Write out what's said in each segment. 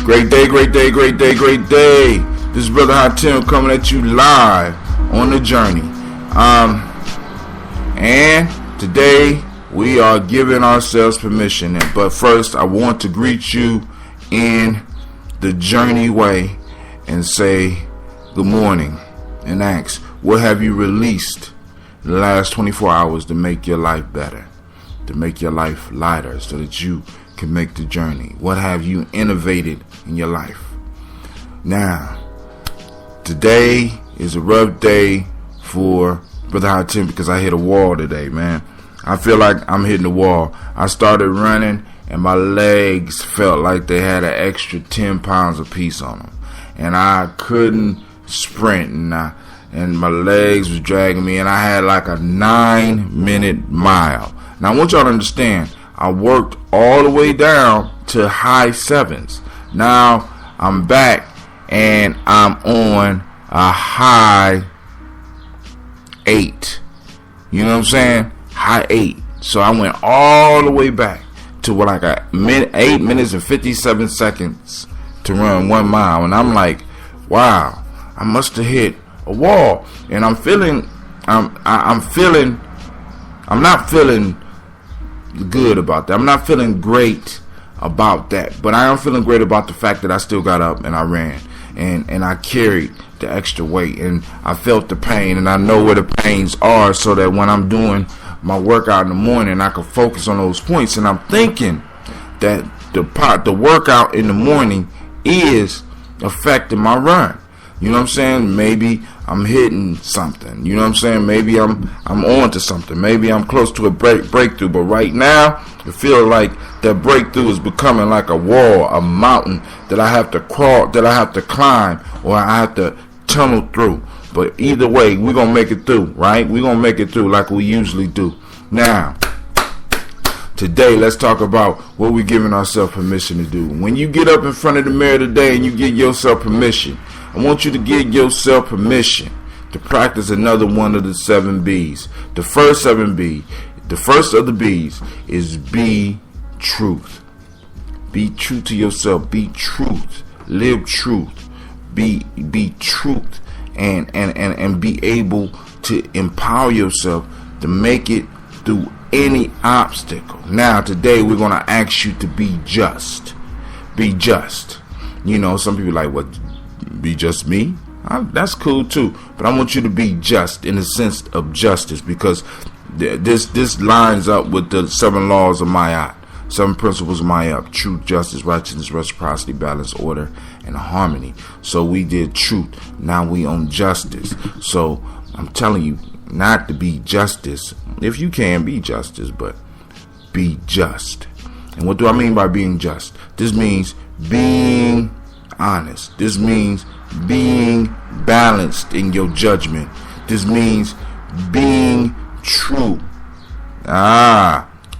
Great day, great day, great day, great day. This is Brother Hot Tim coming at you live on the journey. And today we are giving ourselves permission. But first, I want to greet you in the journey way and say good morning and ask, what have you released in the last 24 hours to make your life better, to make your life lighter so that you can make the journey? What have you innovated in your life? Now, today is a rough day for Brother Hot Tim because I hit a wall today, man. I feel like I'm hitting the wall. I started running and my legs felt like they had an extra 10 pounds apiece on them. And I couldn't sprint and my legs was dragging me, and I had like a 9-minute mile. Now I want y'all to understand, I worked all the way down to high 7s. Now I'm back and I'm on a high 8. You know what I'm saying? High 8. So I went all the way back to what I got 8 minutes and 57 seconds to run 1 mile. And I'm like, wow, I must have hit a wall. And I'm not feeling good about that. I'm not feeling great about that. But I am feeling great about the fact that I still got up and I ran. And I carried the extra weight. And I felt the pain. And I know where the pains are so that when I'm doing my workout in the morning, I can focus on those points. And I'm thinking that the workout in the morning is affecting my run. You know what I'm saying? Maybe I'm hitting something. You know what I'm saying? Maybe I'm on to something. Maybe I'm close to a breakthrough. But right now, I feel like that breakthrough is becoming like a wall, a mountain that I have to crawl, that I have to climb, or I have to tunnel through. But either way, we're going to make it through, right? We're going to make it through like we usually do. Now, today, let's talk about what we're giving ourselves permission to do. When you get up in front of the mirror today and you give yourself permission, I want you to give yourself permission to practice another one of the 7 B's. The first of the B's is be truth. Be true to yourself. Be truth. Live truth. Be truth. And be able to empower yourself to make it through any obstacle. Now, today we're going to ask you to be just. Be just. You know, some people are like, what? Be just me? That's cool too. But I want you to be just in the sense of justice, because this lines up with the 7 laws of Ma'at, 7 principles of Ma'at: truth, justice, righteousness, reciprocity, balance, order, and harmony. So we did truth. Now we on justice. So I'm telling you not to be justice. If you can, be justice, but be just. And what do I mean by being just? This means being honest. This means being balanced in your judgment. This means being true.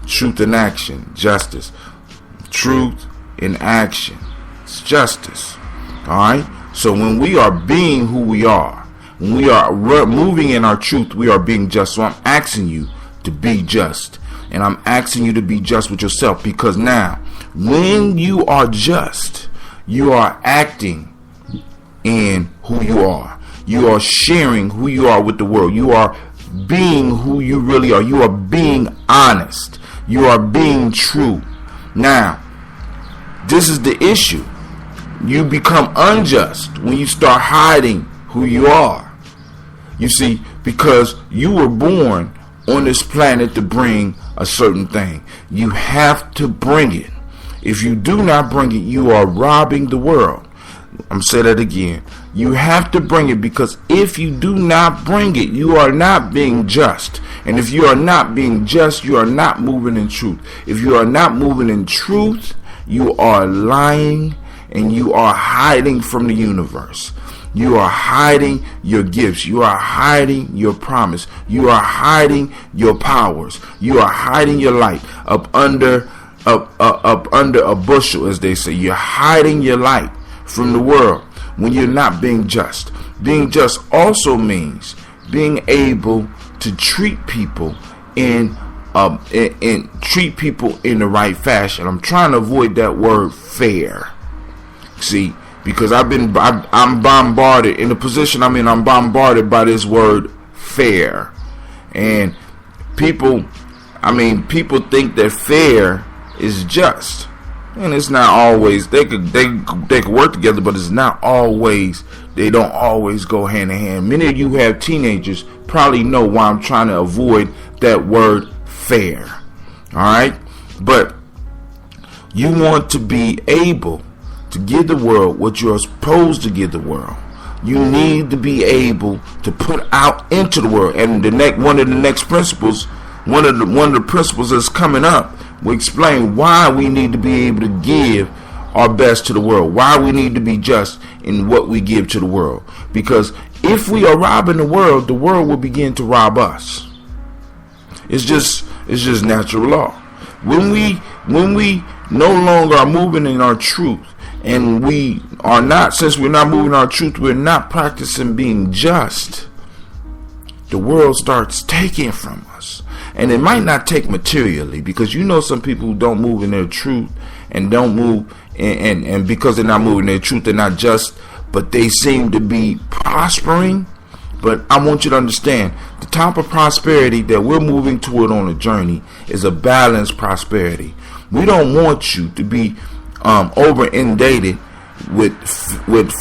Truth in action, justice. Truth in action, it's justice. Alright? So when we are being who we are, when we are moving in our truth, we are being just. So I'm asking you to be just. And I'm asking you to be just with yourself, because now, when you are just, you are acting in who you are. You are sharing who you are with the world. You are being who you really are. You are being honest. You are being true. Now, this is the issue. You become unjust when you start hiding who you are. You see, because you were born on this planet to bring a certain thing. You have to bring it. If you do not bring it, you are robbing the world. I'm saying that again. You have to bring it, because if you do not bring it, you are not being just. And if you are not being just, you are not moving in truth. If you are not moving in truth, you are lying and you are hiding from the universe. You are hiding your gifts. You are hiding your promise. You are hiding your powers. You are hiding your light up under a bushel, as they say. You're hiding your light from the world when you're not being just. Being just also means being able to treat people in treat people in the right fashion. I'm trying to avoid that word fair. See, because I'm bombarded in the position I'm in. I'm bombarded by this word fair, and people think that fair is just, and it's not always. They could work together, but it's not always. They don't always go hand in hand. Many of you have teenagers probably know why I'm trying to avoid that word fair. All right, but you want to be able to give the world what you're supposed to give the world. You need to be able to put out into the world. And one of the principles that's coming up will explain why we need to be able to give our best to the world, why we need to be just in what we give to the world. Because if we are robbing the world will begin to rob us. It's just natural law. When we no longer are moving in our truth, and since we're not moving our truth, we're not practicing being just, the world starts taking from us. And it might not take materially, because some people who don't move in their truth and don't move, and because they're not moving in their truth, they're not just, but they seem to be prospering. But I want you to understand, the type of prosperity that we're moving toward on a journey is a balanced prosperity. We don't want you to be over inundated with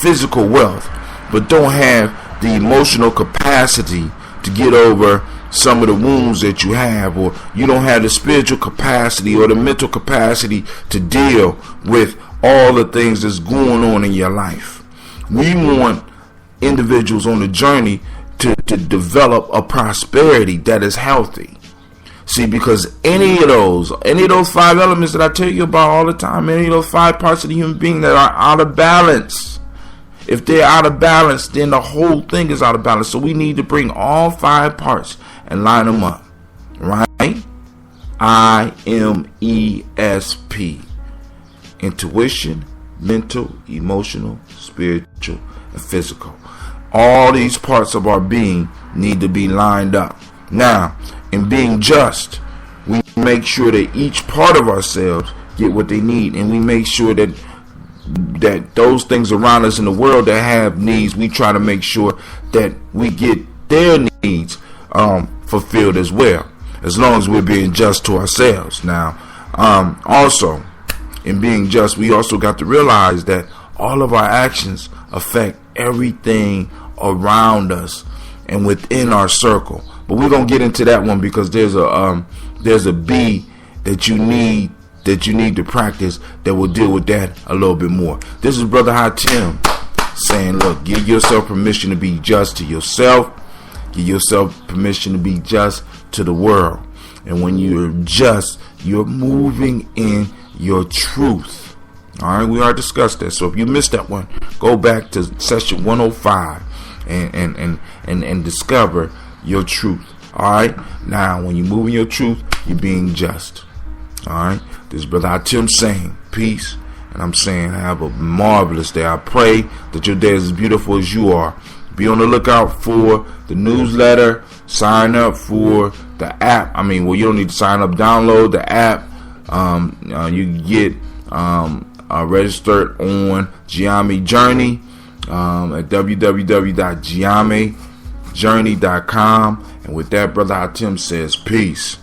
physical wealth, but don't have the emotional capacity to get over some of the wounds that you have, or you don't have the spiritual capacity or the mental capacity to deal with all the things that's going on in your life. We want individuals on the journey to develop a prosperity that is healthy. See, because any of those 5 elements that I tell you about all the time, any of those 5 parts of the human being that are out of balance, if they're out of balance, then the whole thing is out of balance. So we need to bring all 5 parts and line them up, right? IMESP: intuition, mental, emotional, spiritual, and physical. All these parts of our being need to be lined up. Now, in being just, we make sure that each part of ourselves get what they need, and we make sure that those things around us in the world that have needs, we try to make sure that we get their needs fulfilled as well, as long as we're being just to ourselves. Now, also, in being just, we also got to realize that all of our actions affect everything around us and within our circle. But we're gonna get into that one, because there's a B that you need to practice that will deal with that a little bit more. This is Brother Hatim saying, look, give yourself permission to be just to yourself. Give yourself permission to be just to the world. And when you're just, you're moving in your truth. All right, we already discussed that. So if you missed that one, go back to session 105 and discover your truth. All right. Now, when you move in your truth, you're being just. All right. This is Brother Hatim saying peace, and I'm saying have a marvelous day. I pray that your day is as beautiful as you are. Be on the lookout for the newsletter. Sign up for the app. You don't need to sign up. Download the app. You can get registered on Giami Journey at www.giamijourney.com. And with that, Brother Hatim says peace.